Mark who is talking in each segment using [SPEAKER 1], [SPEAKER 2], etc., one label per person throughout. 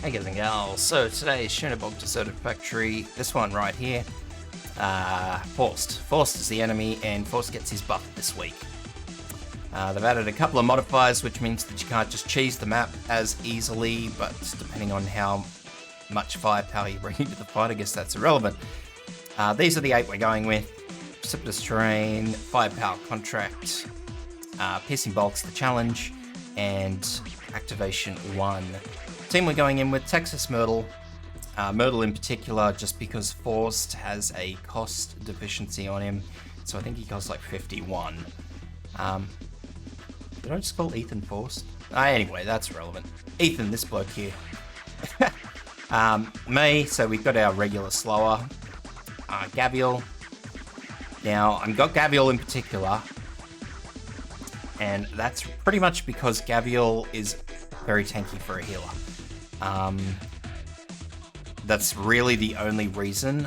[SPEAKER 1] Hey guys and gals, so today is Shunabog Deserted Factory, this one right here, Forced. Forced is the enemy and Forced gets his buff this week. They've added a couple of modifiers which means that you can't just cheese the map as easily, but depending on how much firepower you bring into the fight, I guess that's irrelevant. These are the 8 we're going with: Precipitous Terrain, Firepower Contract, Piercing Bolts the challenge, and Activation 1. Team we're going in with Texas Myrtle. Myrtle in particular, just because Forced has a cost deficiency on him, so I think he costs like 51. Did I just call Ethan Forced? Anyway, that's relevant. Ethan, this bloke here. May, so we've got our regular slower. Gavial. Now, I've got Gavial in particular, and that's pretty much because Gavial is very tanky for a healer. That's really the only reason.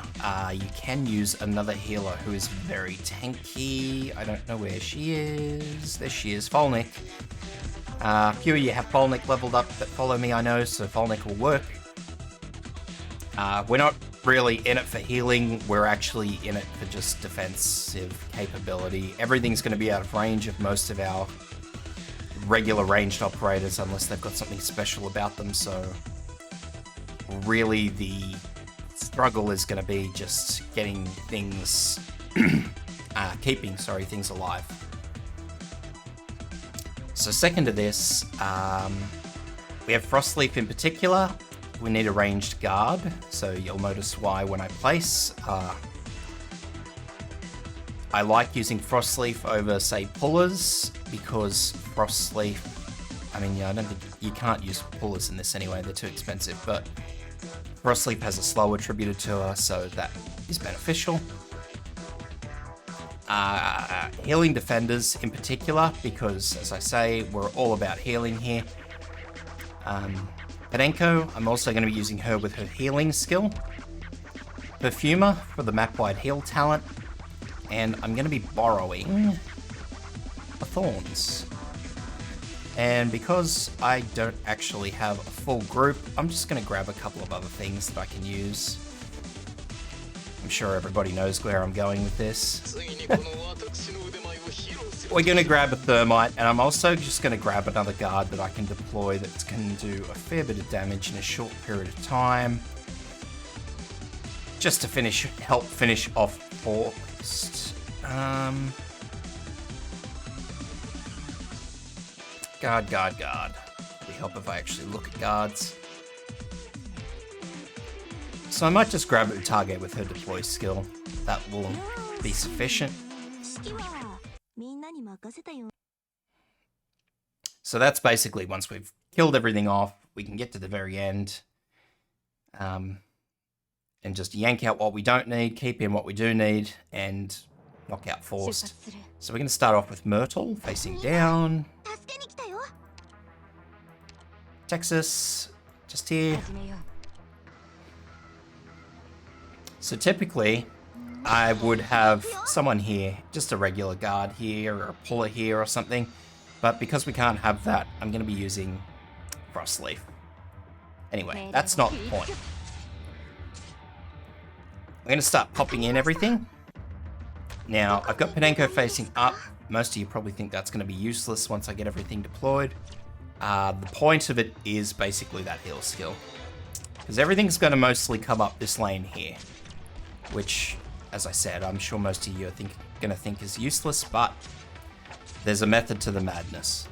[SPEAKER 1] You can use another healer who is very tanky. I don't know where she is. There she is, Folnick. A few of you have Folnick leveled up that follow me, I know, so Folnick will work. We're not really in it for healing, we're actually in it for just defensive capability. Everything's going to be out of range of most of our regular ranged operators unless they've got something special about them, so really the struggle is going to be just getting things keeping things alive. So second to this, we have Frostleaf in particular. We need a ranged guard, so you'll notice why when I place. I like using Frostleaf over, say, pullers, because Frostleaf, I mean, yeah, I don't think you can't use pullers in this anyway, they're too expensive, but Frostleaf has a slow attributed to her, so that is beneficial. Healing defenders in particular, because as I say, we're all about healing here. Penenko, I'm also going to be using her with her healing skill. Perfumer for the map-wide heal talent. And I'm going to be borrowing the Thorns. And because I don't actually have a full group, I'm just going to grab a couple of other things that I can use. I'm sure everybody knows where I'm going with this. We're going to grab a Thermite, and I'm also just going to grab another guard that I can deploy that can do a fair bit of damage in a short period of time. Just to help finish off Forced. Guard. It'll help if I actually look at guards. So I might just grab a target with her deploy skill. That will be sufficient. So that's basically, once we've killed everything off, we can get to the very end and just yank out what we don't need, keep in what we do need, and knock out Forced. So we're going to start off with Myrtle, facing down. Texas, just here. So typically, I would have someone here, just a regular guard here, or a puller here or something. But because we can't have that, I'm going to be using Frostleaf. Anyway, that's not the point. I'm going to start popping in everything. Now, I've got Penenko facing up. Most of you probably think that's going to be useless once I get everything deployed. The point of it is basically that heal skill. Because everything's going to mostly come up this lane here. Which, as I said, I'm sure most of you are going to think is useless, but there's a method to the madness.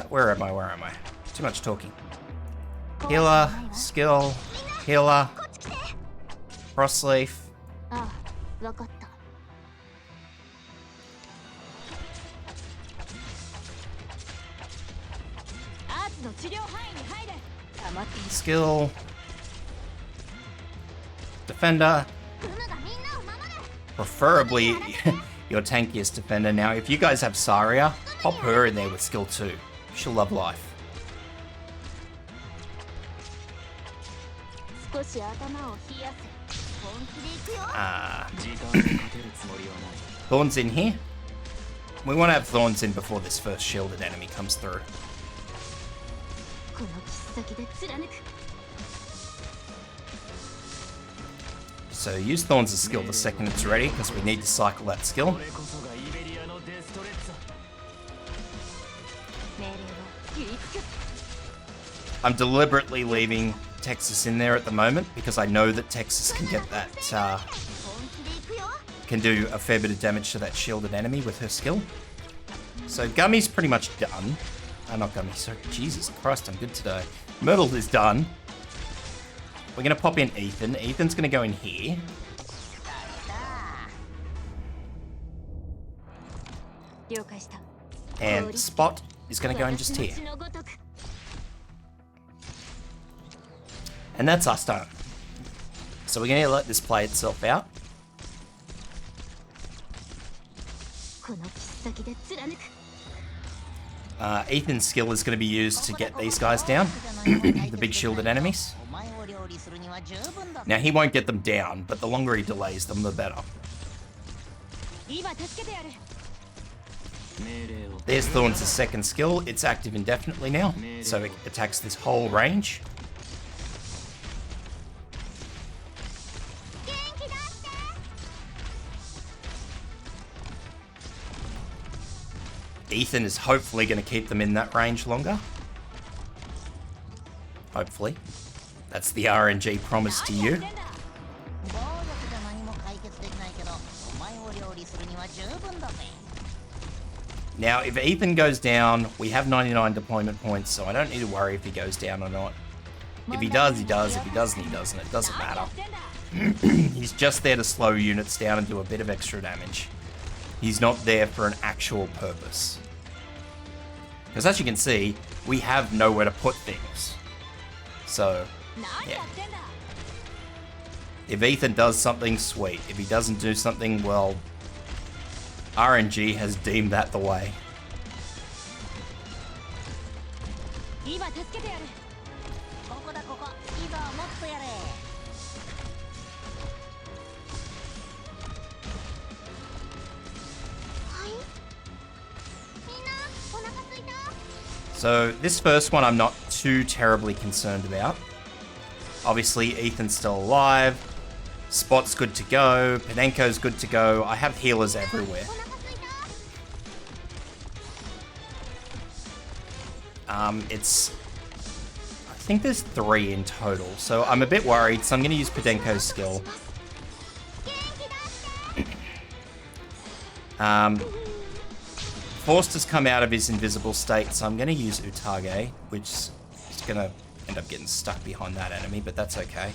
[SPEAKER 1] Where am I? Too much talking. Healer, skill, healer, Frostleaf. Skill, defender, preferably your tankiest defender. Now, if you guys have Saria, pop her in there with skill 2. She'll love life. Thorns in here. We want to have Thorns in before this first shielded enemy comes through. So use Thorns' skill the second it's ready, because we need to cycle that skill. I'm deliberately leaving Texas in there at the moment, because I know that Texas can get that, can do a fair bit of damage to that shielded enemy with her skill. So Gummy's pretty much done. Not Gummy, sorry. Jesus Christ, I'm good today. Myrtle is done. We're going to pop in Ethan. Ethan's going to go in here. And Spot is going to go in just here. And that's us done. So we're going to let this play itself out. Ethan's skill is going to be used to get these guys down, the big shielded enemies. Now he won't get them down, but the longer he delays them, the better. There's Thorns' second skill. It's active indefinitely now, so it attacks this whole range. Ethan is hopefully going to keep them in that range longer. Hopefully. That's the RNG promise to you. Now, if Ethan goes down, we have 99 deployment points, so I don't need to worry if he goes down or not. If he does, he does. If he doesn't, he doesn't. It doesn't matter. He's just there to slow units down and do a bit of extra damage. He's not there for an actual purpose. Because as you can see, we have nowhere to put things. So, yeah. If Ethan does something, sweet. If he doesn't do something, well, RNG has deemed that the way. So this first one I'm not too terribly concerned about. Obviously Ethan's still alive, Spot's good to go, Penenko's good to go. I have healers everywhere. I think there's 3 in total, so I'm a bit worried, so I'm going to use Penenko's skill. Forced has come out of his invisible state, so I'm going to use Utage, which is going to end up getting stuck behind that enemy, but that's okay.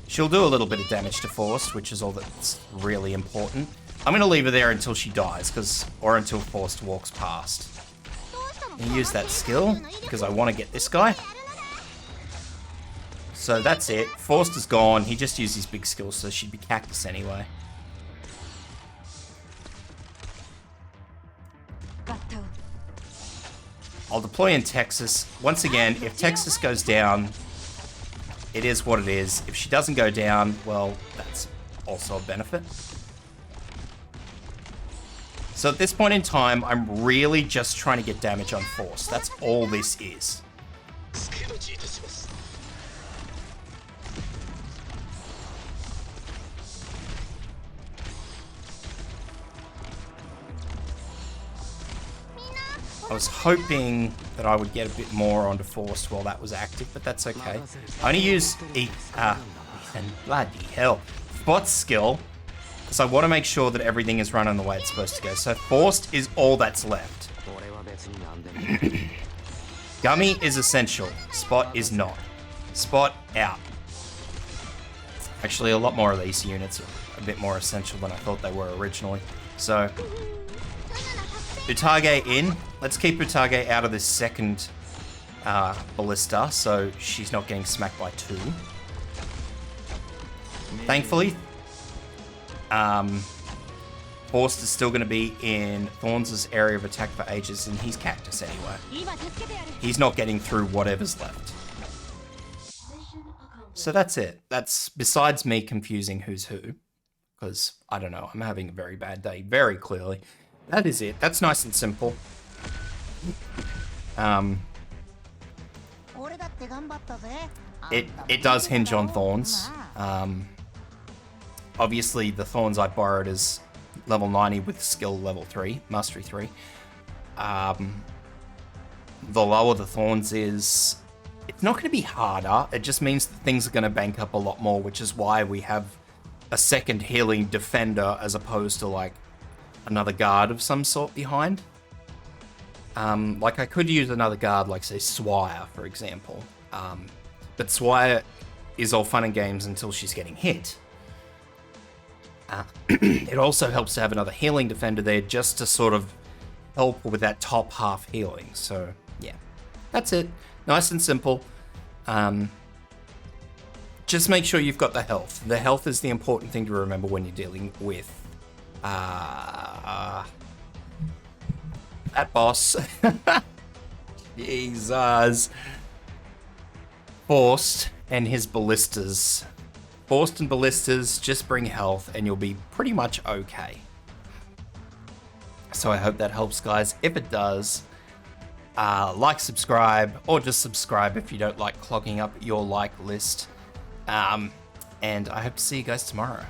[SPEAKER 1] She'll do a little bit of damage to Forced, which is all that's really important. I'm going to leave her there until she dies, or until Forced walks past. And use that skill, because I want to get this guy. So that's it. Forced is gone. He just used his big skill, so she'd be Cactus anyway. I'll deploy in Texas. Once again, if Texas goes down, it is what it is. If she doesn't go down, well, that's also a benefit. So at this point in time, I'm really just trying to get damage on Force. That's all this is. I was hoping that I would get a bit more onto Force while that was active, but that's okay. I only use Ethan, bloody hell, Spot's skill, because I want to make sure that everything is running the way it's supposed to go. So Forced is all that's left. Gummy is essential. Spot is not. Spot out. Actually, a lot more of these units are a bit more essential than I thought they were originally. So Utage in. Let's keep Utage out of this second ballista, so she's not getting smacked by 2. Thankfully, Forced is still going to be in Thorns' area of attack for ages, and he's Cactus anyway. He's not getting through whatever's left. So that's it. That's besides me confusing who's who, because I don't know, I'm having a very bad day, very clearly. that is it. That's nice and simple. It does hinge on thorns. Obviously, the thorns I borrowed is level 90 with skill level 3, mastery 3. The lower the thorns is, it's not going to be harder. It just means that things are going to bank up a lot more, which is why we have a second healing defender as opposed to like another guard of some sort behind. Like I could use another guard, like say Swire, for example. But Swire is all fun and games until she's getting hit. It also helps to have another healing defender there just to sort of help with that top half healing. So yeah, that's it. Nice and simple. Just make sure you've got the health. The health is the important thing to remember when you're dealing with that boss. Jesus. Forced and his ballistas. Forced and ballistas, just bring health and you'll be pretty much okay. So I hope that helps, guys. If it does, like, subscribe, or just subscribe if you don't like clogging up your like list. And I hope to see you guys tomorrow.